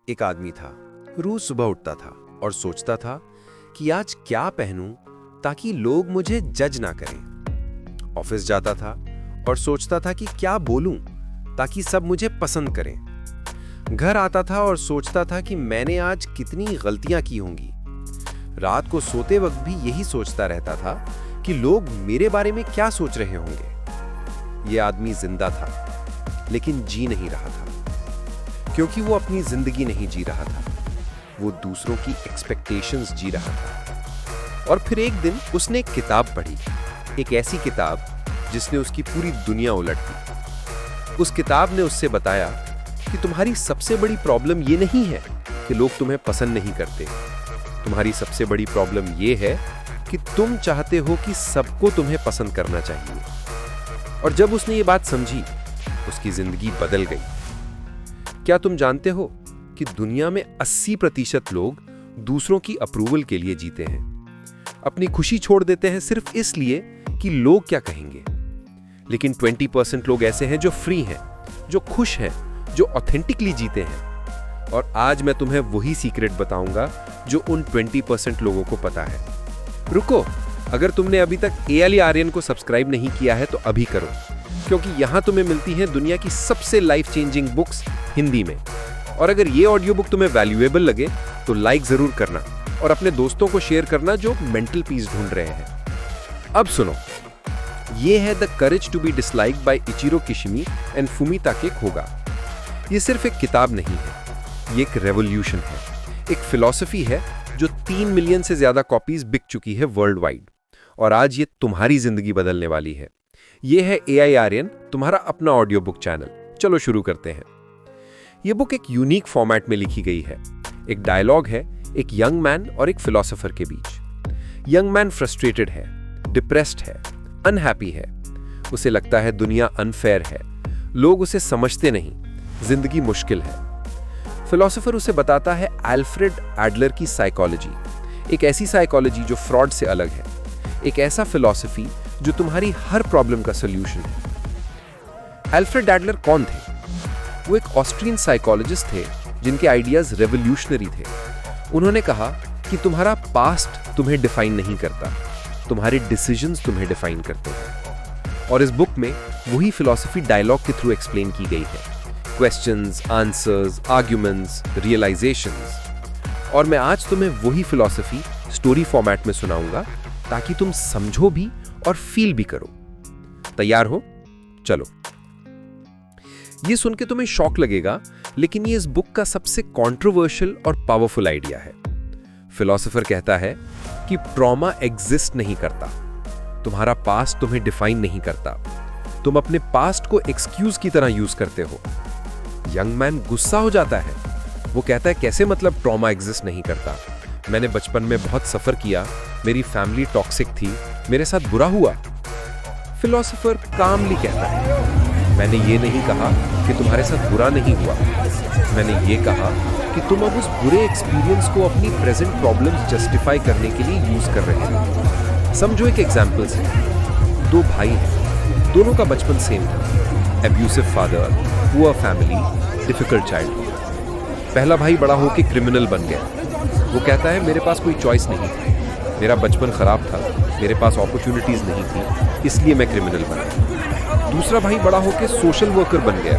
एक आदमी था। रोज सुबह उठता था और सोचता था कि आज क्या पहनूं ताकि लोग मुझे जज ना करें। ऑफिस जाता था और सोचता था कि क्या बोलूं ताकि सब मुझे पसंद करें। घर आता था और सोचता था कि मैंने आज कितनी गलतियां की होंगी। रात को सोते वक्त भी यही सोचता रहता था कि लोग मेरे बारे में क्या सोच रहे होंगे। यह आदमी जिंदा था लेकिन जी नहीं रहा था, क्योंकि वो अपनी जिंदगी नहीं जी रहा था, वो दूसरों की एक्सपेक्टेशंस जी रहा था। और फिर एक दिन उसने एक किताब पढ़ी, एक ऐसी किताब जिसने उसकी पूरी दुनिया उलट दी। उस किताब ने उससे बताया कि तुम्हारी सबसे बड़ी प्रॉब्लम ये नहीं है कि लोग तुम्हें पसंद नहीं करते। तुम्हारी सबसे बड़ी प्रॉब्लम ये है कि तुम चाहते हो कि सबको तुम्हें पसंद करना चाहिए। और जब उसने ये बात समझी, उसकी जिंदगी बदल गई। क्या तुम जानते हो कि दुनिया में 80% लोग दूसरों की अप्रूवल के लिए जीते हैं। अपनी खुशी छोड़ देते हैं सिर्फ इसलिए कि लोग क्या कहेंगे। लेकिन 20% लोग ऐसे हैं जो फ्री हैं, जो खुश हैं, जो ऑथेंटिकली जीते हैं। और आज मैं तुम्हें वही सीक्रेट बताऊंगा जो उन 20% लोगों को पता है। रुको, अगर तुमने अभी तक ALE आर्यन को सब्सक्राइब नहीं किया है तो अभी करो, क्योंकि यहां तुम्हें मिलती हैं दुनिया की सबसे लाइफ चेंजिंग बुक्स हिंदी में। और अगर ये ऑडियो बुक तुम्हें वैल्यूएबल लगे तो लाइक जरूर करना और अपने दोस्तों को शेयर करना जो मेंटल पीस ढूंढ रहे हैं। अब सुनो, ये है the courage to be disliked by Ichiro Kishimi and Fumitake Koga. ये सिर्फ एक किताब नहीं है, ये एक रेवोल्यूशन है, एक फिलॉसफी है जो 3 मिलियन से ज्यादा कॉपीज बिक चुकी है वर्ल्ड वाइड। और आज ये तुम्हारी जिंदगी बदलने वाली है। ये है AI आर्यन, तुम्हारा अपना ऑडियो बुक चैनल। चलो शुरू करते हैं। ये बुक एक यूनिक फॉर्मेट में लिखी गई है। एक डायलॉग है एक यंग मैन और एक फिलोसोफर के बीच। यंग मैन फ्रस्ट्रेटेड है, डिप्रेस्ड है, अनहैप्पी है। उसे लगता है दुनिया अनफेयर है, लोग उसे समझते नहीं, जिंदगी मुश्किल है। फिलोसोफर उसे बताता है अल्फ्रेड एडलर की साइकोलॉजी, एक ऐसी साइकोलॉजी जो फ्रॉड से अलग है, एक ऐसा फिलॉसफी जो तुम्हारी हर प्रॉब्लम का सॉल्यूशन है। अल्फ्रेड एडलर कौन थे? वो एक ऑस्ट्रियन साइकोलॉजिस्ट थे जिनके आइडियाज रेवोल्यूशनरी थे। उन्होंने कहा कि तुम्हारा पास्ट तुम्हें डिफाइन नहीं करता, तुम्हारे डिसीजंस तुम्हें डिफाइन करते हैं। और इस बुक में वही फिलॉसफी डायलॉग के थ्रू एक्सप्लेन की गई है। Questions, answers, arguments, realisations. और मैं आज तुम्हें वही फिलॉसफी स्टोरी फॉर्मेट में सुनाऊंगा ताकि तुम समझो भी और फील भी करो। तैयार हो? चलो। ये सुन के तुम्हें शॉक लगेगा, लेकिन ये इस बुक का सबसे कंट्रोवर्शियल और पावरफुल आइडिया है। फिलॉसफर कहता है कि ट्रॉमा एग्जिस्ट नहीं करता, तुम्हारा पास्ट तुम्हें डिफाइन नहीं करता, तुम अपने पास्ट को एक्सक्यूज की तरह यूज करते हो। यंग मैन गुस्सा हो जाता है। वो कहता है कैसे मतलब ट्रॉमा एग्जिस्ट नहीं करता? मैंने बचपन में बहुत सफर किया, मेरी फैमिली टॉक्सिक थी, मेरे साथ बुरा हुआ। फिलॉसफर कामली कहता है मैंने ये नहीं कहा कि तुम्हारे साथ बुरा नहीं हुआ, मैंने ये कहा कि तुम अब उस बुरे एक्सपीरियंस को अपनी प्रेजेंट प्रॉब्लम्स जस्टिफाई करने के लिए यूज कर रहे हो। समझो एक एग्जांपल से, 2 भाई हैं, दोनों का बचपन सेम था। Abusive father, poor family, difficult childhood. पहला भाई बड़ा होकर क्रिमिनल बन गया। वो कहता है मेरे पास कोई चॉइस नहीं थी, मेरा बचपन खराब था, मेरे पास अपॉर्चुनिटीज नहीं थी, इसलिए मैं क्रिमिनल बना। दूसरा भाई बड़ा होकर सोशल वर्कर बन गया।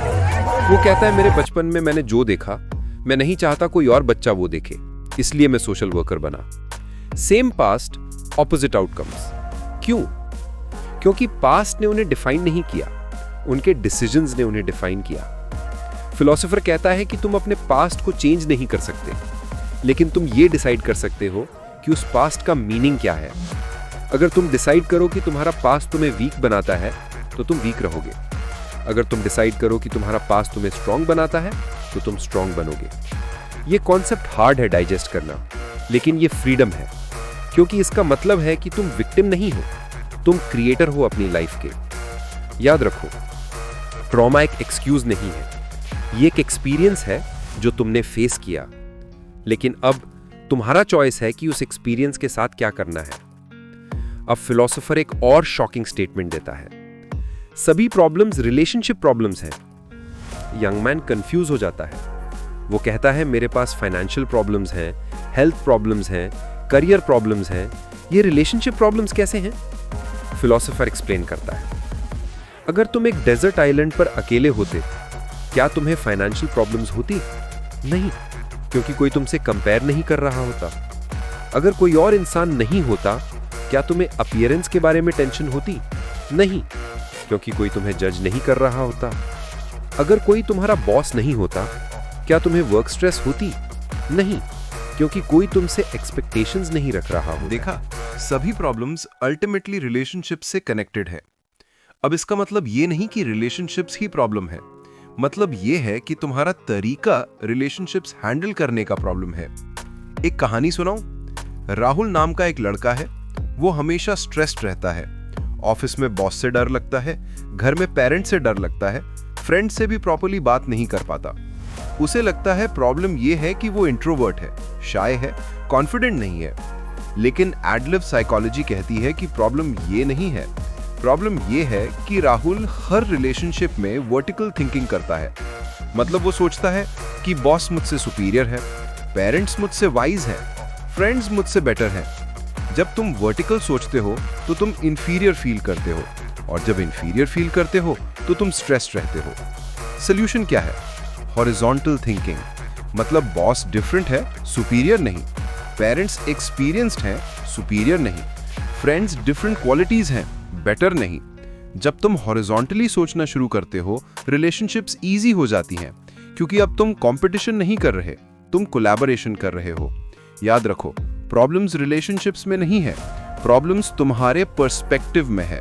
वो कहता है मेरे बचपन में मैंने जो देखा, मैं नहीं चाहता कोई और बच्चा वो देखे, इसलिए मैं सोशल वर्कर बना। Same past, opposite outcomes. क्यों? क्योंकि पास्ट ने उन्हें डिफाइन नहीं किया, उनके डिसीजंस ने उन्हें डिफाइन किया। फिलॉसफर कहता है कि तुम अपने पास्ट को चेंज नहीं कर सकते, लेकिन तुम ये डिसाइड कर सकते हो कि उस पास्ट का मीनिंग क्या है। अगर तुम डिसाइड करो कि तुम्हारा पास्ट तुम्हें वीक बनाता है तो तुम वीक रहोगे। अगर तुम डिसाइड करो कि तुम्हारा पास्ट तुम्हें स्ट्रांग बनाता है तो तुम स्ट्रांग बनोगे। ये कॉन्सेप्ट हार्ड है डाइजेस्ट करना, लेकिन ये फ्रीडम है, क्योंकि इसका मतलब है कि तुम विक्टिम नहीं हो, तुम क्रिएटर हो अपनी लाइफ के। याद रखो, ट्रॉमा एक एक्सक्यूज नहीं है, ये एक एक्सपीरियंस है जो तुमने फेस किया, लेकिन अब तुम्हारा चॉइस है कि उस एक्सपीरियंस के साथ क्या करना है। अब फिलॉसफर एक और शॉकिंग स्टेटमेंट देता है, सभी प्रॉब्लम्स रिलेशनशिप प्रॉब्लम्स हैं। यंग मैन कंफ्यूज हो जाता है। वो कहता है मेरे पास फाइनेंशियल प्रॉब्लम्स हैं, हेल्थ प्रॉब्लम्स हैं, करियर प्रॉब्लम्स हैं, ये रिलेशनशिप प्रॉब्लम्स कैसे हैं? फिलोसोफर एक्सप्लेन करता है, अगर तुम एक डेजर्ट आइलैंड पर अकेले होते, क्या तुम्हें फाइनेंशियल प्रॉब्लम्स होती? नहीं, क्योंकि कोई तुमसे कंपेयर नहीं कर रहा होता। अगर कोई और इंसान नहीं होता, क्या तुम्हें अपीयरेंस के बारे में टेंशन होती? नहीं, क्योंकि कोई तुम्हें जज नहीं कर रहा होता। अगर कोई तुम्हारा बॉस नहीं होता, क्या तुम्हें वर्क स्ट्रेस होती? नहीं, क्योंकि कोई तुमसे एक्सपेक्टेशंस नहीं रख रहा होता। देखा, सभी प्रॉब्लम्स अल्टीमेटली रिलेशनशिप से कनेक्टेड है। अब इसका मतलब ये नहीं कि रिलेशनशिप्स ही प्रॉब्लम है, मतलब ये है कि तुम्हारा तरीका रिलेशनशिप्स हैंडल करने का प्रॉब्लम है। एक कहानी सुनाऊं? राहुल नाम का एक लड़का है, वो हमेशा स्ट्रेस्ड रहता है। ऑफिस में बॉस से डर लगता है, घर में पेरेंट्स से डर लगता है, फ्रेंड से भी प्रॉपर्ली बात नहीं कर पाता। उसे लगता है प्रॉब्लम ये है कि वो इंट्रोवर्ट है, शाय है, कॉन्फिडेंट नहीं है। लेकिन एडलिव साइकोलॉजी कहती है कि प्रॉब्लम ये नहीं है। प्रॉब्लम ये है कि राहुल हर रिलेशनशिप में वर्टिकल थिंकिंग करता है। मतलब वो सोचता है कि बॉस मुझसे सुपीरियर है, पेरेंट्स मुझसे वाइज हैं, फ्रेंड्स मुझसे बेटर हैं। जब तुम वर्टिकल सोचते हो तो तुम इंफीरियर फील करते हो, और जब इंफीरियर फील करते हो तो तुम स्ट्रेस्ड रहते हो। सोल्यूशन क्या है? Horizontal thinking. मतलब बॉस डिफरेंट है, सुपीरियर नहीं, पेरेंट्स एक्सपीरियंस्ड हैं, सुपीरियर नहीं, फ्रेंड्स डिफरेंट क्वालिटीज हैं, बेटर नहीं। जब तुम हॉरिजॉन्टली सोचना शुरू करते हो, रिलेशनशिप्स इजी हो जाती हैं, क्योंकि अब तुम कंपटीशन नहीं कर रहे, तुम कोलैबोरेशन कर रहे हो। याद रखो, प्रॉब्लम्स रिलेशनशिप्स में नहीं है, प्रॉब्लम्स तुम्हारे पर्सपेक्टिव में है।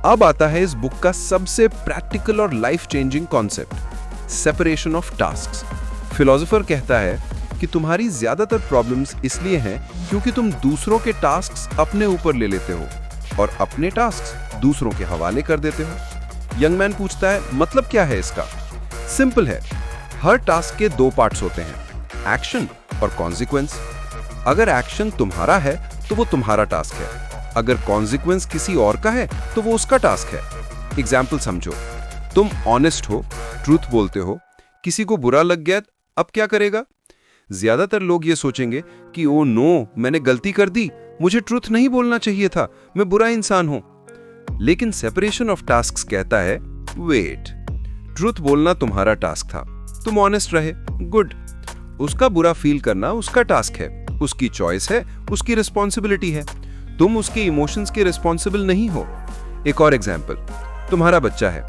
अब आता है इस बुक का सबसे प्रैक्टिकल और life changing concept, separation of tasks. Philosopher कहता है कि तुम्हारी ज्यादातर प्रॉब्लम्स इसलिए हैं क्योंकि तुम दूसरों के टास्क्स अपने ऊपर ले लेते हो और अपने टास्क्स दूसरों के हवाले कर देते हो। यंग मैन पूछता है, मतलब क्या है इसका? सिंपल है, हर टास्क के दो पार्ट्स होते हैं, एक्शन और कॉन्सिक्वेंस। अगर एक्शन तुम्हारा है तो वो तुम्हारा टास्क है, अगर कॉन्सिक्वेंस किसी और का है तो वो उसका टास्क है। एग्जाम्पल समझो, तुम ऑनेस्ट हो, ट्रूथ बोलते हो, किसी को बुरा लग गया, अब क्या करेगा? ज्यादातर लोग ये सोचेंगे कि ओ नो, मैंने गलती कर दी, मुझे ट्रूथ नहीं बोलना चाहिए था, मैं बुरा इंसान हूं। लेकिन सेपरेशन ऑफ टास्क्स कहता है, वेट, ट्रूथ बोलना तुम्हारा टास्क था, तुम ऑनेस्ट रहे, गुड। उसका बुरा फील करना उसका टास्क है, उसकी चॉइस है, उसकी रिस्पॉन्सिबिलिटी है, तुम उसके इमोशंस के रिस्पॉन्सिबल नहीं हो। एक और एग्जाम्पल, तुम्हारा बच्चा है,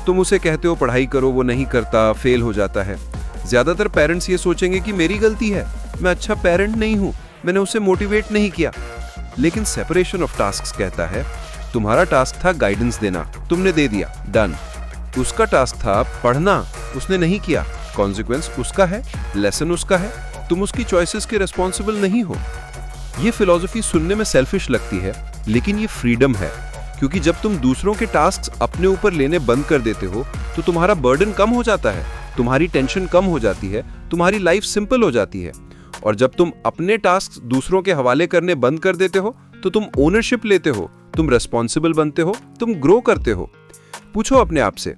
तुम उसे कहते हो पढ़ाई करो, वो नहीं करता, फेल हो जाता है। ज्यादातर पेरेंट्स ये सोचेंगे कि मेरी गलती है, मैं अच्छा पेरेंट नहीं हूं, मैंने उसे मोटिवेट नहीं किया। लेकिन सेपरेशन ऑफ टास्क्स कहता है, तुम्हारा टास्क था गाइडेंस देना, तुमने दे दिया, डन। उसका टास्क था पढ़ना, उसने नहीं किया, कॉन्सिक्वेंस उसका है, लेसन उसका है, तुम उसकी चॉइसेस के रिस्पॉन्सिबल नहीं हो। ये फिलॉसफी सुनने में सेल्फिश लगती है, लेकिन ये फ्रीडम है, क्योंकि जब तुम दूसरों के टास्क अपने ऊपर लेने बंद कर देते हो तो तुम्हारा बर्डन कम हो जाता है, तुम्हारी टेंशन कम हो जाती है, तुम्हारी लाइफ सिंपल हो जाती है। और जब तुम अपने टास्क दूसरों के हवाले करने बंद कर देते हो तो तुम ओनरशिप लेते हो, तुम रेस्पॉन्सिबल बनते हो, तुम ग्रो करते हो। पूछो अपने आप से,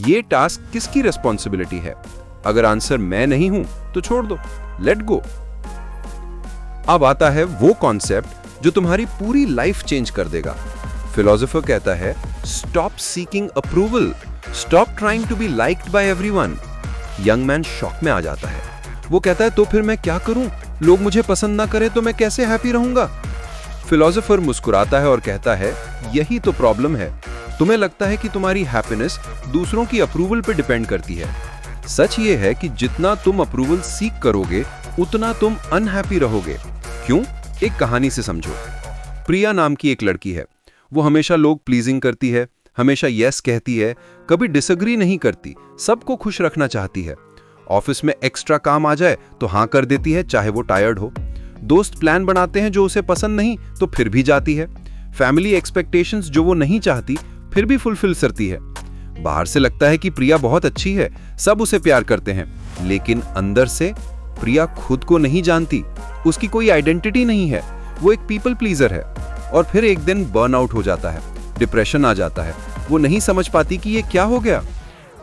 ये टास्क किसकी रेस्पॉन्सिबिलिटी है? अगर आंसर मैं नहीं हूं तो छोड़ दो, लेट गो। अब आता है वो कॉन्सेप्ट जो तुम्हारी पूरी लाइफ चेंज कर देगा। फिलोसोफर कहता है, stop seeking approval, stop trying to be liked by everyone. Young man shock में आ जाता है, वो कहता है, तो फिर मैं क्या करूं? लोग मुझे पसंद ना करें तो मैं कैसे हैप्पी रहूंगा? फिलोसोफर मुस्कुराता है और कहता है, यही तो प्रॉब्लम है, तुम्हें लगता है कि तुम्हारी हैप्पीनेस दूसरों की अप्रूवल पे डिपेंड करती है। सच ये है कि जितना तुम अप्रूवल सीख करोगे उतना तुम अनहैप्पी रहोगे। क्यों? एक कहानी से समझो। प्रिया नाम की एक लड़की है, वो हमेशा लोग प्लीजिंग करती है, हमेशा यस कहती है, कभी डिसएग्री नहीं करती, सबको खुश रखना चाहती है। ऑफिस में एक्स्ट्रा काम आ जाए तो हाँ कर देती है, चाहे वो टायर्ड हो। दोस्त प्लान बनाते हैं जो उसे पसंद नहीं तो फिर भी जाती है। फैमिली एक्सपेक्टेशंस जो वो नहीं चाहती फिर भी फुलफिल करती है। बाहर से लगता है कि प्रिया बहुत अच्छी है, सब उसे प्यार करते हैं, लेकिन अंदर से प्रिया खुद को नहीं जानती, उसकी कोई आइडेंटिटी नहीं है, वो एक पीपल प्लीजर है। और फिर एक दिन बर्नआउट हो जाता है, डिप्रेशन आ जाता है, वो नहीं समझ पाती कि ये क्या हो गया।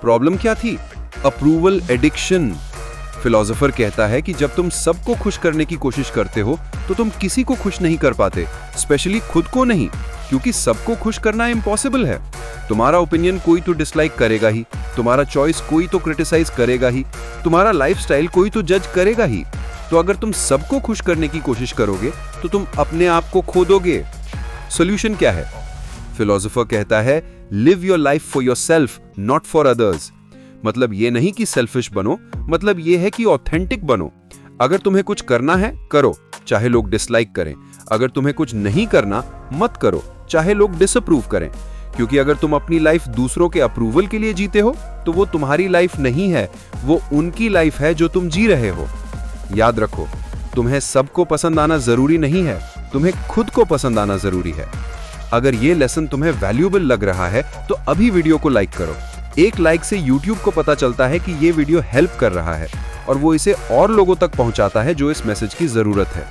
प्रॉब्लम क्या थी? Approval addiction. फिलोसोफर कहता है कि जब तुम सबको खुश करने की कोशिश करते हो तो तुम किसी को खुश नहीं कर पाते, स्पेशली खुद को नहीं, क्योंकि सबको खुश करना इम्पॉसिबल है। तुम्हारा ओपिनियन कोई तो डिसलाइक करेगा ही, तुम्हारा चॉइस कोई तो क्रिटिसाइज करेगा ही, तुम्हारा लाइफस्टाइल कोई तो जज करेगा ही। तो अगर तुम सबको खुश करने की कोशिश करोगे तो तुम अपने आप को खो दोगे। सॉल्यूशन क्या है? फिलोसोफर कहता है, live your life for yourself, not for others. मतलब ये नहीं कि सेल्फिश बनो, मतलब ये है कि ऑथेंटिक बनो। अगर तुम्हें कुछ करना है करो, चाहे लोग डिसलाइक करें। अगर तुम्हें कुछ नहीं करना मत करो, चाहे लोग डिसअप्रूव करें। क्योंकि अगर तुम अपनी लाइफ दूसरों के अप्रूवल के लिए जीते हो तो वो तुम्हारी लाइफ नहीं है, वो उनकी लाइफ है जो तुम जी रहे हो। याद रखो, तुम्हें सबको पसंद आना जरूरी नहीं है, तुम्हें खुद को पसंद आना जरूरी है। अगर ये लेसन तुम्हें वैल्यूएबल लग रहा है तो अभी वीडियो को लाइक करो। एक लाइक से YouTube को पता चलता है कि ये वीडियो हेल्प कर रहा है और वो इसे और लोगों तक पहुंचाता है जो इस मैसेज की जरूरत है।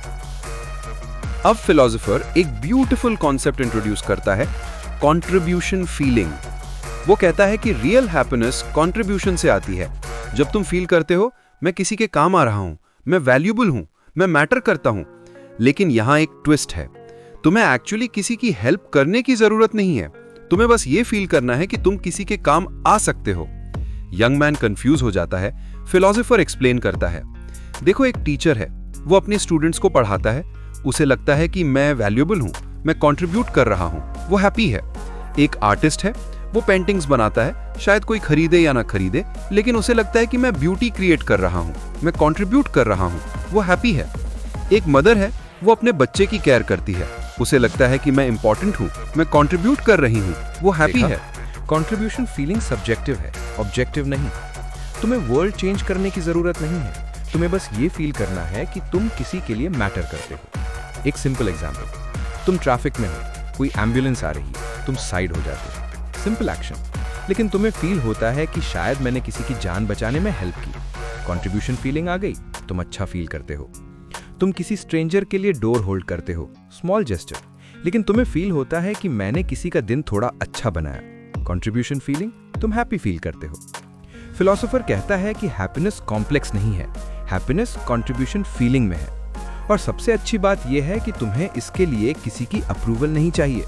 अब फिलोसोफर एक ब्यूटीफुल कॉन्सेप्ट इंट्रोड्यूस करता है, कंट्रीब्यूशन फीलिंग। वो कहता है कि रियल हैप्पीनेस कंट्रीब्यूशन से आती है। जब तुम फील करते हो मैं किसी के काम आ रहा हूं, मैं वैल्यूएबल हूं, मैं मैटर करता हूं। लेकिन यहां एक ट्विस्ट है, तुम्हें एक्चुअली किसी की हेल्प करने की जरूरत नहीं है, तुम्हें बस ये फील करना है कि तुम किसी के काम आ सकते हो। यंग मैन कंफ्यूज हो जाता है। फिलोसोफर एक्सप्लेन करता है, देखो एक टीचर है, वो अपने स्टूडेंट्स को पढ़ाता है, उसे लगता है कि मैं वैल्यूएबल हूं, मैं कंट्रीब्यूट कर रहा हूं, वो हैप्पी है। एक आर्टिस्ट है, वो पेंटिंग्स बनाता है, शायद कोई खरीदे या ना खरीदे, लेकिन उसे लगता है कि मैं ब्यूटी क्रिएट कर रहा हूं, मैं कंट्रीब्यूट कर रहा हूं, वो हैप्पी है। एक मदर है, वो अपने बच्चे की केयर करती है, उसे लगता है कि मैं इंपॉर्टेंट हूं, मैं कंट्रीब्यूट कर रही हूं, वो हैप्पी है। कंट्रीब्यूशन फीलिंग सब्जेक्टिव है, ऑब्जेक्टिव नहीं। तुम्हें वर्ल्ड चेंज करने की जरूरत नहीं है, तुम्हें बस ये फील करना है कि तुम किसी के लिए मैटर करते हो। एक सिंपल एग्जांपल, तुम ट्रैफिक में हो, कोई एम्बुलेंस आ रही है, तुम साइड हो जाते हो, सिंपल एक्शन, लेकिन तुम्हें फील होता है कि शायद मैंने किसी की जान बचाने में हेल्प की। कंट्रीब्यूशन फीलिंग आ गई, तुम अच्छा फील करते हो। तुम किसी स्ट्रेंजर के लिए डोर होल्ड करते हो, स्मॉल जेस्चर, लेकिन तुम्हें फील होता है कि मैंने किसी का दिन थोड़ा अच्छा बनाया। कंट्रीब्यूशन फीलिंग, तुम हैप्पी फील करते हो। फिलोसोफर कहता है कि हैप्पीनेस कॉम्प्लेक्स नहीं है, हैप्पीनेस कंट्रीब्यूशन फीलिंग में है। और सबसे अच्छी बात यह है कि तुम्हें इसके लिए किसी की अप्रूवल नहीं चाहिए,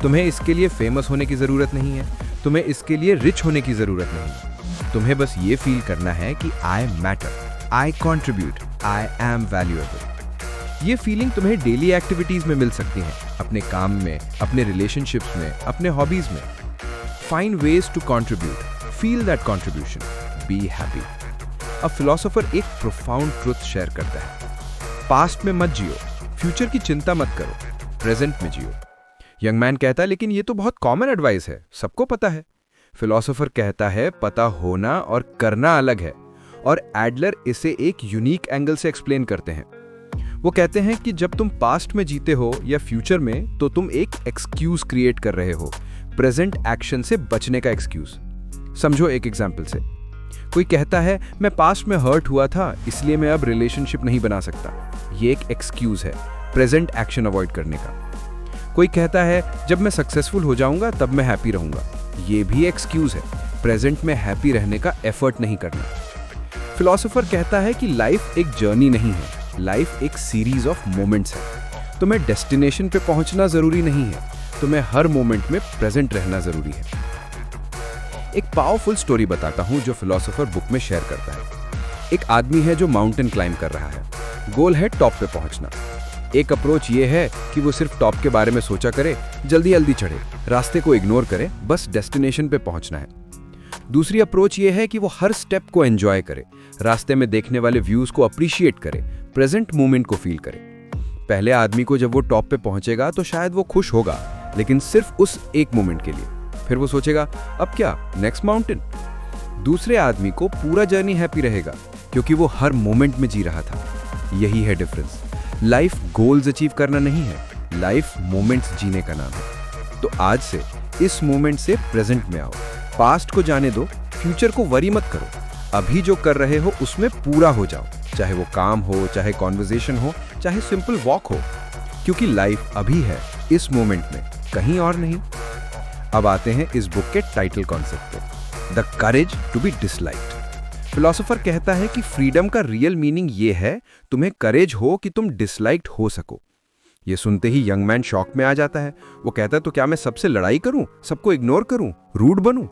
तुम्हें इसके लिए फेमस होने की जरूरत नहीं है, तुम्हें इसके लिए रिच होने की जरूरत नहीं है। तुम्हें बस ये फील करना है कि आई matter, I contribute, I am valuable. ये फीलिंग तुम्हें डेली एक्टिविटीज में मिल सकती है, अपने काम में, अपने रिलेशनशिप्स में, अपने हॉबीज में। Find ways to contribute, feel that contribution, be happy. अब फिलोसोफर एक प्रोफाउंड ट्रुथ शेयर करता है, पास्ट में मत जियो, फ्यूचर की चिंता मत करो, प्रेजेंट में जियो। यंग मैन कहता है, लेकिन ये तो बहुत कॉमन एडवाइस है, सबको पता है। फिलोसोफर कहता है, पता होना और करना अलग है, और एडलर इसे एक यूनिक एंगल से एक्सप्लेन करते हैं। वो कहते हैं कि जब तुम पास्ट में जीते हो या फ्यूचर में, तो तुम एक एक्सक्यूज क्रिएट कर रहे हो, प्रेजेंट एक्शन से बचने का एक्सक्यूज। समझो एक एग्जाम्पल से, कोई कहता है मैं पास्ट में हर्ट हुआ था इसलिए मैं अब रिलेशनशिप नहीं बना सकता। ये एक एक्सक्यूज है, प्रेजेंट एक्शन अवॉइड करने का। कोई कहता है जब मैं सक्सेसफुल हो जाऊंगा तब मैं हैप्पी रहूंगा। ये भी एक्सक्यूज है, प्रेजेंट में हैप्पी रहने का एफर्ट नहीं करना। फिलोसोफर कहता है कि लाइफ एक जर्नी नहीं है, लाइफ एक सीरीज ऑफ मोमेंट्स है। तुम्हें डेस्टिनेशन पे पहुंचना जरूरी नहीं है, तुम्हें हर मोमेंट में प्रेजेंट रहना जरूरी है। एक पावरफुल स्टोरी बताता हूं जो फिलोसोफर बुक में शेयर करता है। एक आदमी है जो माउंटेन क्लाइंब कर रहा है, गोल है टॉप पे पहुंचना। एक अप्रोच ये है कि वो सिर्फ टॉप के बारे में सोचा करे, जल्दी जल्दी चढ़े, रास्ते को इग्नोर करे, बस डेस्टिनेशन पे पहुंचना है। दूसरी अप्रोच ये है कि वो हर स्टेप को एंजॉय करे, रास्ते में देखने वाले व्यूज को अप्रिशिएट करे, प्रेजेंट मोमेंट को फील करे। पहले आदमी को जब वो टॉप पे पहुंचेगा तो शायद वो खुश होगा, लेकिन सिर्फ उस एक मोमेंट के लिए। फिर वो सोचेगा अब क्या, नेक्स्ट माउंटेन। दूसरे आदमी को पूरा जर्नी हैप्पी रहेगा क्योंकि वो हर मोमेंट में जी रहा था। यही है डिफरेंस। लाइफ गोल्स अचीव करना नहीं है, लाइफ मोमेंट्स जीने का नाम है। तो आज से इस मोमेंट से प्रेजेंट में आओ, पास्ट को जाने दो, फ्यूचर को वरी मत करो। अभी जो कर रहे हो उसमें पूरा हो जाओ, चाहे वो काम हो, चाहे कॉन्वर्सेशन हो, चाहे सिंपल वॉक हो, क्योंकि लाइफ अभी है, इस मोमेंट में, कहीं और नहीं। अब आते हैं इस बुक के टाइटल कॉन्सेप्ट पे, the courage to be disliked. Philosopher कहता है कि फ्रीडम का रियल मीनिंग ये है तुम्हें करेज हो कि तुम डिसलाइक्ड हो सको। ये सुनते ही यंग मैन शॉक में आ जाता है। वो कहता है तो क्या मैं सबसे लड़ाई करूं, सबको इग्नोर करूं, रूड बनूं?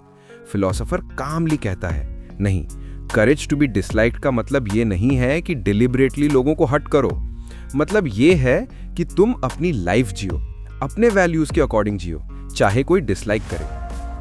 फिलोसोफर कामली कहता है नहीं, करेज टू बी डिसलाइक्ड का मतलब ये नहीं है कि डिलिबरेटली लोगों को हर्ट करो। मतलब ये है कि तुम अपनी लाइफ जियो, अपने वैल्यूज के अकॉर्डिंग जियो, चाहे कोई डिसलाइक करे।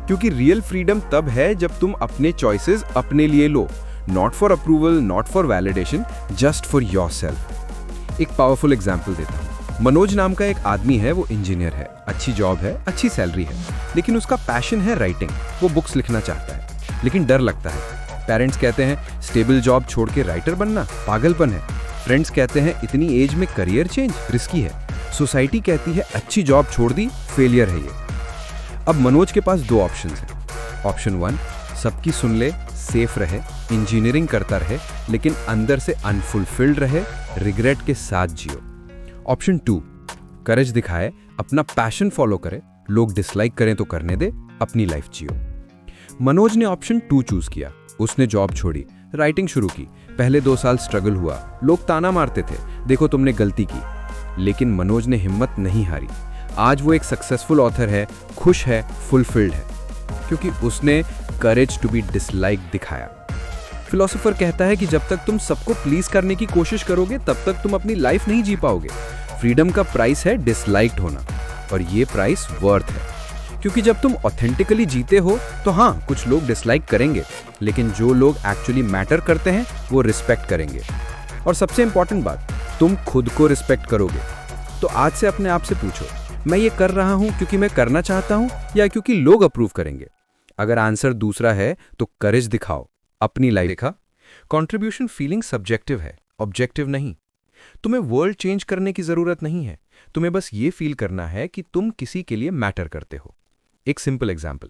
क्योंकि रियल फ्रीडम तब है जब तुम अपने चॉइसेस अपने लिए लो, not for approval, not for validation, just for yourself. एक पावरफुल एग्जांपल देता हूं। मनोज नाम का एक आदमी है, वो इंजीनियर है, अच्छी जॉब है, अच्छी सैलरी है, लेकिन उसका पैशन है राइटिंग। वो बुक्स लिखना चाहता है, लेकिन डर लगता है। पेरेंट्स कहते हैं स्टेबल जॉब छोड़ के राइटर बनना पागलपन है। फ्रेंड्स कहते हैं इतनी एज में करियर चेंज रिस्की है। सोसाइटी कहती है अच्छी जॉब छोड़ दी, फेलियर है ये। अब मनोज के पास दो ऑप्शंस हैं। ऑप्शन 1, सबकी सुन ले, सेफ रहे, इंजीनियरिंग करता रहे, लेकिन अंदर से अनफुलफिल्ड रहे, रिग्रेट के साथ जियो। ऑप्शन 2, करेज दिखाए, अपना पैशन फॉलो करे, लोग डिसलाइक करें तो करने दे, अपनी लाइफ जियो। मनोज ने ऑप्शन 2 चूज किया। उसने जॉब छोड़ी, राइटिंग शुरू की। पहले 2 साल स्ट्रगल हुआ, लोग ताना मारते थे, देखो तुमने गलती की। लेकिन मनोज ने हिम्मत नहीं हारी। आज वो एक सक्सेसफुल ऑथर है, खुश है, फुलफिल्ड है, क्योंकि उसने करेज टू बी डिसलाइक दिखाया। फिलोसोफर कहता है कि जब तक तुम सबको प्लीज करने की कोशिश करोगे तब तक तुम अपनी लाइफ नहीं जी पाओगे। फ्रीडम का प्राइस है डिसलाइक्ड होना, और ये प्राइस वर्थ है। क्योंकि जब तुम ऑथेंटिकली जीते हो तो हाँ, कुछ लोग डिसलाइक करेंगे, लेकिन जो लोग एक्चुअली मैटर करते हैं वो रिस्पेक्ट करेंगे। और सबसे इंपॉर्टेंट बात, तुम खुद को रिस्पेक्ट करोगे। तो आज से अपने आप से पूछो, मैं ये कर रहा हूं क्योंकि मैं करना चाहता हूं या क्योंकि लोग अप्रूव करेंगे? अगर आंसर दूसरा है तो करेज दिखाओ, अपनी लाइफ। देखा, कंट्रीब्यूशन फीलिंग सब्जेक्टिव है, ऑब्जेक्टिव नहीं। तुम्हें वर्ल्ड चेंज करने की जरूरत नहीं है, तुम्हें बस ये फील करना है कि तुम किसी के लिए मैटर करते हो। एक सिंपल एग्जाम्पल,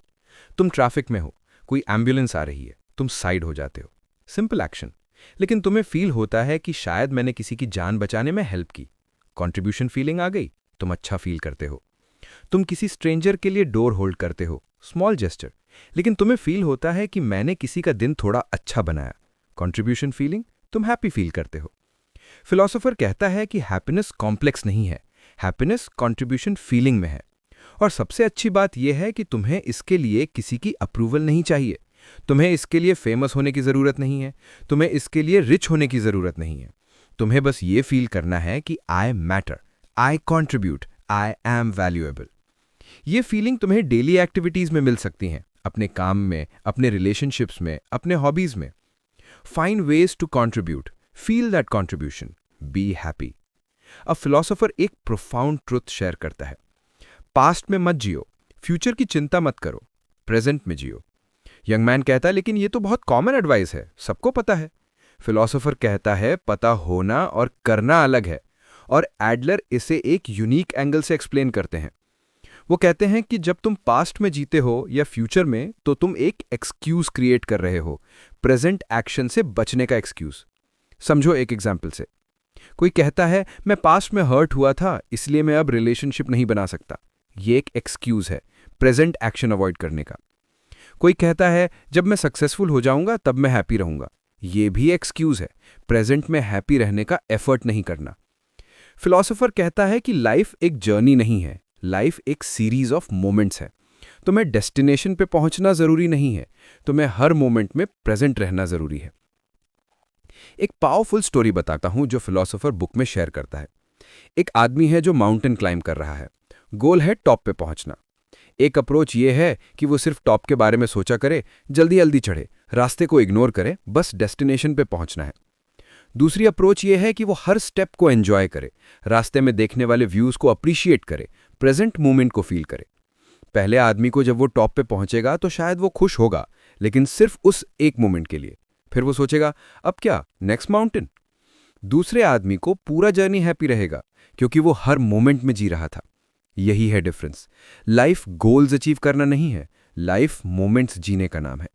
तुम ट्रैफिक में हो, कोई एम्बुलेंस आ रही है, तुम साइड हो जाते हो, सिंपल एक्शन, लेकिन तुम्हें फील होता है कि शायद मैंने किसी की जान बचाने में हेल्प की। कंट्रीब्यूशन फीलिंग आ गई, तुम अच्छा फील करते हो। तुम किसी स्ट्रेंजर के लिए डोर होल्ड करते हो, स्मॉल जेस्चर, लेकिन तुम्हें फील होता है कि मैंने किसी का दिन थोड़ा अच्छा बनाया। कंट्रीब्यूशन फीलिंग, तुम हैप्पी फील करते हो। फिलोसोफर कहता है कि हैप्पीनेस कॉम्प्लेक्स नहीं है, हैप्पीनेस कंट्रीब्यूशन फीलिंग में है। और सबसे अच्छी बात यह है कि तुम्हें इसके लिए किसी की अप्रूवल नहीं चाहिए, तुम्हें इसके लिए फेमस होने की जरूरत नहीं है, तुम्हें इसके लिए रिच होने की जरूरत नहीं है। तुम्हें बस ये फील करना है कि आई matter, I contribute, I am valuable. ये फीलिंग तुम्हें डेली एक्टिविटीज में मिल सकती हैं, अपने काम में, अपने रिलेशनशिप्स में, अपने हॉबीज में। Find ways to contribute, feel that contribution, be happy. अब फिलोसोफर एक प्रोफाउंड ट्रुथ शेयर करता है, पास्ट में मत जियो, फ्यूचर की चिंता मत करो, प्रेजेंट में जियो। यंग मैन कहता है लेकिन ये तो बहुत कॉमन एडवाइस है, सबको पता है। फिलोसोफर कहता है पता होना और करना अलग है, और एडलर इसे एक यूनिक एंगल से एक्सप्लेन करते हैं। वो कहते हैं कि जब तुम पास्ट में जीते हो या फ्यूचर में, तो तुम एक एक्सक्यूज क्रिएट कर रहे हो, प्रेजेंट एक्शन से बचने का एक्सक्यूज। समझो एक एग्जाम्पल से, कोई कहता है मैं पास्ट में हर्ट हुआ था इसलिए मैं अब रिलेशनशिप नहीं बना सकता। ये एक एक्सक्यूज है, प्रेजेंट एक्शन अवॉइड करने का। कोई कहता है जब मैं सक्सेसफुल हो जाऊंगा तब मैं हैप्पी रहूंगा। ये भी एक्सक्यूज है, प्रेजेंट में हैप्पी रहने का एफर्ट नहीं करना। फिलोसोफर कहता है कि लाइफ एक जर्नी नहीं है, लाइफ एक सीरीज ऑफ मोमेंट्स है। तुम्हें डेस्टिनेशन पे पहुंचना जरूरी नहीं है, तुम्हें हर मोमेंट में प्रेजेंट रहना जरूरी है। एक पावरफुल स्टोरी बताता हूं जो फिलोसोफर बुक में शेयर करता है। एक आदमी है जो माउंटेन क्लाइंब कर रहा है, गोल है टॉप पे पहुंचना। एक अप्रोच ये है कि वो सिर्फ टॉप के बारे में सोचा करे, जल्दी जल्दी चढ़े, रास्ते को इग्नोर करे, बस डेस्टिनेशन पे पहुंचना है। दूसरी अप्रोच ये है कि वो हर स्टेप को एंजॉय करे, रास्ते में देखने वाले व्यूज को अप्रिशिएट करे, प्रेजेंट मोमेंट को फील करे। पहले आदमी को जब वो टॉप पे पहुंचेगा तो शायद वो खुश होगा, लेकिन सिर्फ उस एक मोमेंट के लिए। फिर वो सोचेगा अब क्या, नेक्स्ट माउंटेन। दूसरे आदमी को पूरा जर्नी हैप्पी रहेगा, क्योंकि वो हर मोमेंट में जी रहा था। यही है डिफरेंस। लाइफ गोल्स अचीव करना नहीं है, लाइफ मोमेंट्स जीने का नाम है।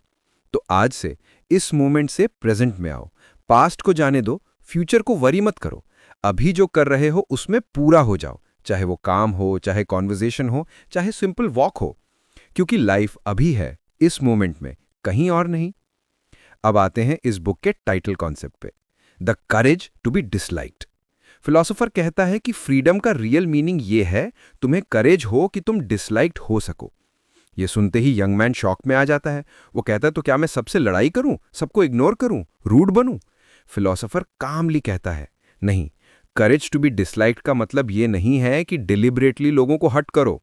तो आज से इस मोमेंट से प्रेजेंट में आओ, पास्ट को जाने दो, फ्यूचर को वरी मत करो। अभी जो कर रहे हो उसमें पूरा हो जाओ, चाहे वो काम हो, चाहे कॉन्वर्सेशन हो, चाहे सिंपल वॉक हो, क्योंकि लाइफ अभी है, इस मोमेंट में, कहीं और नहीं। अब आते हैं इस बुक के टाइटल कॉन्सेप्ट पे, the courage to be disliked. Philosopher कहता है कि फ्रीडम का रियल मीनिंग ये है तुम्हें करेज हो कि तुम डिसलाइक्ड हो सको। ये सुनते ही यंग मैन शॉक में आ जाता है। वो कहता है तो क्या मैं सबसे लड़ाई करूं, सबको इग्नोर करूं, रूड बनूं? फिलोसोफर कामली कहता है नहीं, करेज टू बी डिसलाइक्ड का मतलब ये नहीं है कि डिलिबरेटली लोगों को हट करो।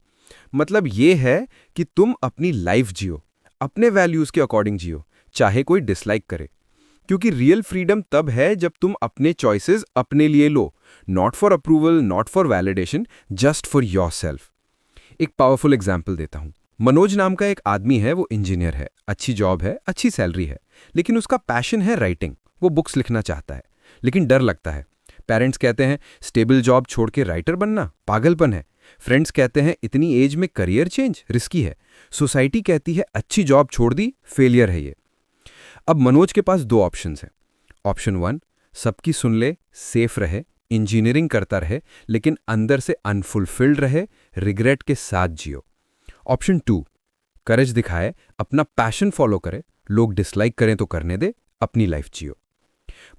मतलब ये है कि तुम अपनी लाइफ जियो, अपने वैल्यूज के अकॉर्डिंग जियो, चाहे कोई डिसलाइक करे। क्योंकि रियल फ्रीडम तब है जब तुम अपने चॉइसेस अपने लिए लो, not for approval, not for validation, just for yourself. एक पावरफुल एग्जाम्पल देता हूं। मनोज नाम का एक आदमी है, वो इंजीनियर है, अच्छी जॉब है, अच्छी सैलरी है, लेकिन उसका पैशन है राइटिंग। वो बुक्स लिखना चाहता है, लेकिन डर लगता है। पेरेंट्स कहते हैं स्टेबल जॉब छोड़ के राइटर बनना पागलपन है। फ्रेंड्स कहते हैं इतनी एज में करियर चेंज रिस्की है। सोसाइटी कहती है अच्छी जॉब छोड़ दी, फेलियर है ये। अब मनोज के पास दो ऑप्शंस हैं। ऑप्शन 1, सबकी सुन ले, सेफ रहे, इंजीनियरिंग करता रहे, लेकिन अंदर से अनफुलफिल्ड रहे, रिग्रेट के साथ जियो। ऑप्शन 2, करेज दिखाए, अपना पैशन फॉलो करे, लोग डिसलाइक करें तो करने दे, अपनी लाइफ जियो।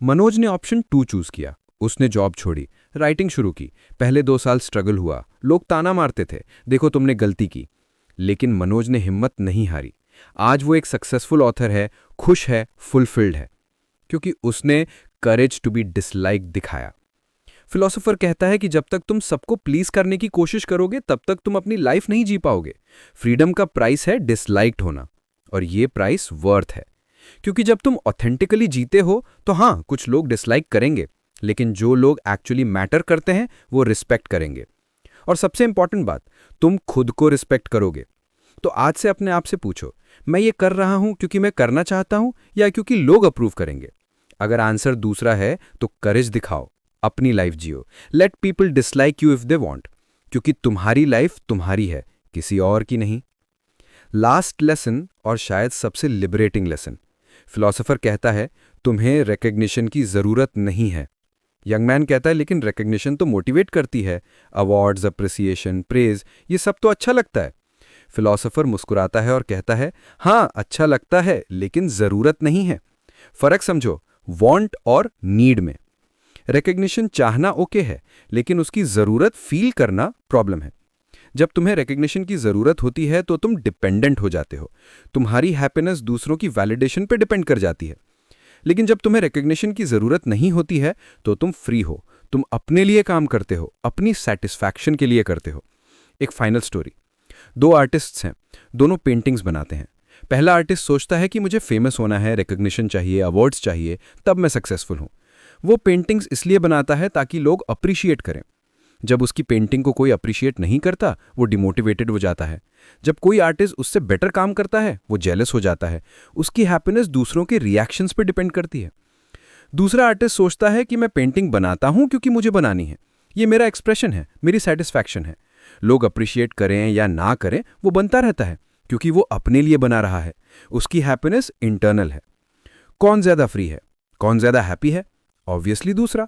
मनोज ने ऑप्शन 2 चूज किया। उसने जॉब छोड़ी, राइटिंग शुरू की। पहले 2 साल स्ट्रगल हुआ, लोग ताना मारते थे, देखो तुमने गलती की। लेकिन मनोज ने हिम्मत नहीं हारी। आज वो एक सक्सेसफुल ऑथर है, खुश है, फुलफिल्ड है, क्योंकि उसने करेज टू बी डिसलाइक दिखाया। फिलोसोफर कहता है कि जब तक तुम सबको प्लीज करने की कोशिश करोगे तब तक तुम अपनी लाइफ नहीं जी पाओगे। फ्रीडम का प्राइस है डिसलाइक्ड होना, और ये प्राइस वर्थ है। क्योंकि जब तुम ऑथेंटिकली जीते हो तो हाँ, कुछ लोग डिसलाइक करेंगे, लेकिन जो लोग एक्चुअली मैटर करते हैं वो रिस्पेक्ट करेंगे। और सबसे इंपॉर्टेंट बात, तुम खुद को रिस्पेक्ट करोगे। तो आज से अपने आप से पूछो, मैं ये कर रहा हूं क्योंकि मैं करना चाहता हूं या क्योंकि लोग अप्रूव करेंगे? अगर आंसर दूसरा है तो करेज दिखाओ, अपनी life Jio. Let people dislike you if they want, क्योंकि तुम्हारी लाइफ तुम्हारी है, किसी और की नहीं। लास्ट लेसन, और शायद सबसे लिबरेटिंग लेसन, फिलोसोफर कहता है तुम्हें रिकग्निशन की जरूरत नहीं है। यंग मैन कहता है लेकिन रिकग्निशन तो मोटिवेट करती है, अवार्ड्स, अप्रिसिएशन, प्रेज, ये सब तो अच्छा लगता है। फिलोसोफर मुस्कुराता है और कहता है हाँ, अच्छा लगता है लेकिन जरूरत नहीं है। फर्क समझो, वांट और नीड में। रिकग्निशन चाहना ओके है, लेकिन उसकी जरूरत फील करना प्रॉब्लम है। जब तुम्हें रिकग्निशन की जरूरत होती है तो तुम डिपेंडेंट हो जाते हो, तुम्हारी हैप्पीनेस दूसरों की वैलिडेशन पे डिपेंड कर जाती है। लेकिन जब तुम्हें रिकग्निशन की जरूरत नहीं होती है तो तुम फ्री हो, तुम अपने लिए काम करते हो, अपनी सेटिस्फैक्शन के लिए करते हो। एक फाइनल स्टोरी। 2 आर्टिस्ट्स हैं, दोनों पेंटिंग्स बनाते हैं। पहला आर्टिस्ट सोचता है कि मुझे फेमस होना है, रिकग्निशन चाहिए, अवार्ड्स चाहिए, तब मैं सक्सेसफुल हूं। वो पेंटिंग्स इसलिए बनाता है ताकि लोग अप्रिशिएट करें। जब उसकी पेंटिंग को कोई अप्रिशिएट नहीं करता, वो डिमोटिवेटेड हो जाता है। जब कोई आर्टिस्ट उससे बेटर काम करता है, वो जेलस हो जाता है। उसकी हैप्पीनेस दूसरों के रिएक्शंस पर डिपेंड करती है। दूसरा आर्टिस्ट सोचता है कि मैं पेंटिंग बनाता हूं क्योंकि मुझे बनानी है, ये मेरा एक्सप्रेशन है, मेरी सेटिस्फैक्शन है। लोग अप्रिशिएट करें या ना करें, वो बनता रहता है क्योंकि वो अपने लिए बना रहा है। उसकी हैप्पीनेस इंटरनल है। कौन ज्यादा फ्री है, कौन ज्यादा हैप्पी है? ऑब्वियसली दूसरा।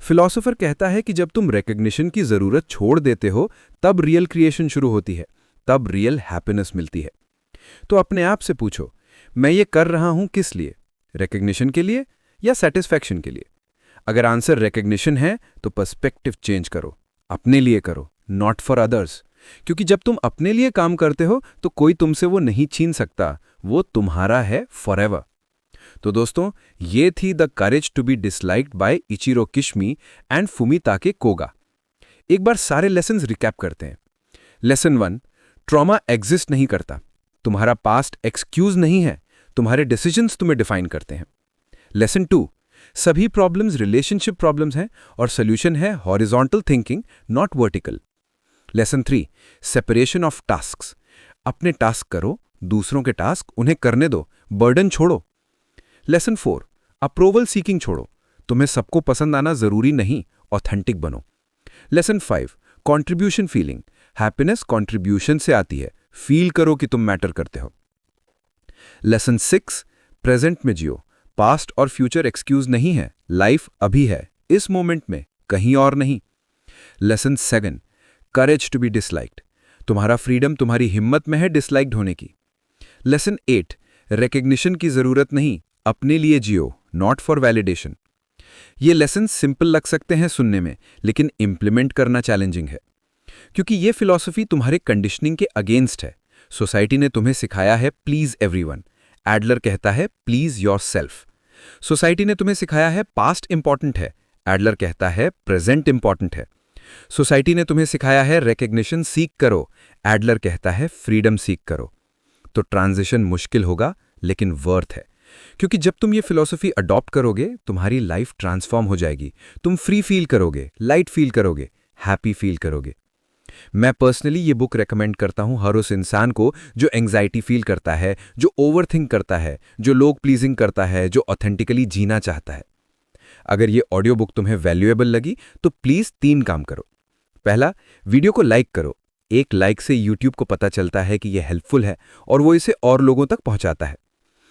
फिलोसोफर कहता है कि जब तुम रिकग्निशन की जरूरत छोड़ देते हो तब रियल क्रिएशन शुरू होती है, तब रियल हैप्पीनेस मिलती है। तो अपने आप से पूछो, मैं ये कर रहा हूं किस लिए? रिकग्निशन के लिए या सेटिस्फैक्शन के लिए? अगर आंसर रिकग्निशन है तो पर्सपेक्टिव चेंज करो, अपने लिए करो, नॉट फॉर अदर्स। क्योंकि जब तुम अपने लिए काम करते हो तो कोई तुमसे वो नहीं छीन सकता, वो तुम्हारा है फॉरएवर। तो दोस्तों, ये थी the courage to be disliked by Ichiro Kishimi and Fumitake Koga. एक बार सारे लेसन्स रिकैप करते हैं। लेसन 1, ट्रॉमा एग्जिस्ट नहीं करता, तुम्हारा पास्ट एक्सक्यूज नहीं है, तुम्हारे डिसीजंस तुम्हें डिफाइन करते हैं। लेसन 2, सभी प्रॉब्लम्स रिलेशनशिप प्रॉब्लम्स हैं और सोल्यूशन है horizontal thinking, not vertical. Lesson 3, separation of tasks, अपने टास्क करो, दूसरों के टास्क उन्हें करने दो, बर्डन छोड़ो। लेसन 4, अप्रूवल सीकिंग छोड़ो, तुम्हें सबको पसंद आना जरूरी नहीं, ऑथेंटिक बनो। Lesson 5, contribution feeling, happiness contribution से आती है, फील करो कि तुम मैटर करते हो। लेसन 6, प्रेजेंट में जियो, पास्ट और फ्यूचर एक्सक्यूज नहीं है, लाइफ अभी है, इस मोमेंट में, कहीं और नहीं। Lesson 7, courage to be disliked, तुम्हारा फ्रीडम तुम्हारी हिम्मत में है डिसलाइक्ड होने की। लेसन 8, रिकग्निशन की जरूरत नहीं, अपने लिए जियो, नॉट फॉर वैलिडेशन। ये लेसन सिंपल लग सकते हैं सुनने में, लेकिन इंप्लीमेंट करना चैलेंजिंग है, क्योंकि ये फिलॉसफी तुम्हारे कंडीशनिंग के अगेंस्ट है। सोसाइटी ने तुम्हें सिखाया है प्लीज एवरीवन, एडलर कहता है प्लीज योरसेल्फ। सोसाइटी ने तुम्हें सिखाया है पास्ट इंपॉर्टेंट है, एडलर कहता है प्रेजेंट इंपॉर्टेंट है। सोसाइटी ने तुम्हें सिखाया है रिकग्निशन सीख करो, एडलर कहता है फ्रीडम सीख करो। तो ट्रांजिशन मुश्किल होगा, लेकिन वर्थ है, क्योंकि जब तुम ये फिलॉसफी अडॉप्ट करोगे, तुम्हारी लाइफ ट्रांसफॉर्म हो जाएगी। तुम फ्री फील करोगे, लाइट फील करोगे, हैप्पी फील करोगे। मैं पर्सनली ये बुक रेकमेंड करता हूं हर उस इंसान को जो एंग्जाइटी फील करता है, जो ओवरथिंक करता है, जो लोग प्लीजिंग करता है, जो ऑथेंटिकली जीना चाहता है। अगर ये ऑडियो बुक तुम्हें वैल्यूएबल लगी तो प्लीज 3 काम करो। पहला, वीडियो को लाइक करो। एक लाइक से यूट्यूब को पता चलता है कि यह हेल्पफुल है और वो इसे और लोगों तक पहुंचाता है।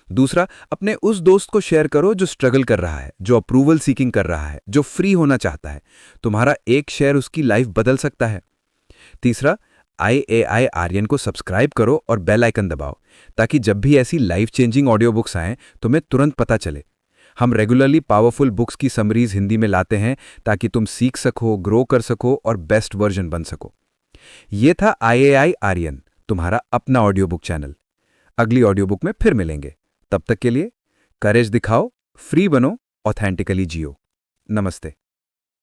दूसरा, अपने उस दोस्त को शेयर करो जो स्ट्रगल कर रहा है, जो अप्रूवल सीकिंग कर रहा है, जो फ्री होना चाहता है। तुम्हारा एक शेयर उसकी लाइफ बदल सकता है। तीसरा, IAI आर्यन को सब्सक्राइब करो और बेल आइकन दबाओ, ताकि जब भी ऐसी लाइफ चेंजिंग ऑडियो बुक्स आएं तुम्हें तुरंत पता चले। हम रेगुलरली पावरफुल बुक्स की समरीज हिंदी में लाते हैं, ताकि तुम सीख सको, ग्रो कर सको और बेस्ट वर्जन बन सको। ये था IAI आर्यन, तुम्हारा अपना ऑडियो बुक चैनल। अगली ऑडियो बुक में फिर मिलेंगे। तब तक के लिए करेज दिखाओ, फ्री बनो, ऑथेंटिकली जियो। नमस्ते।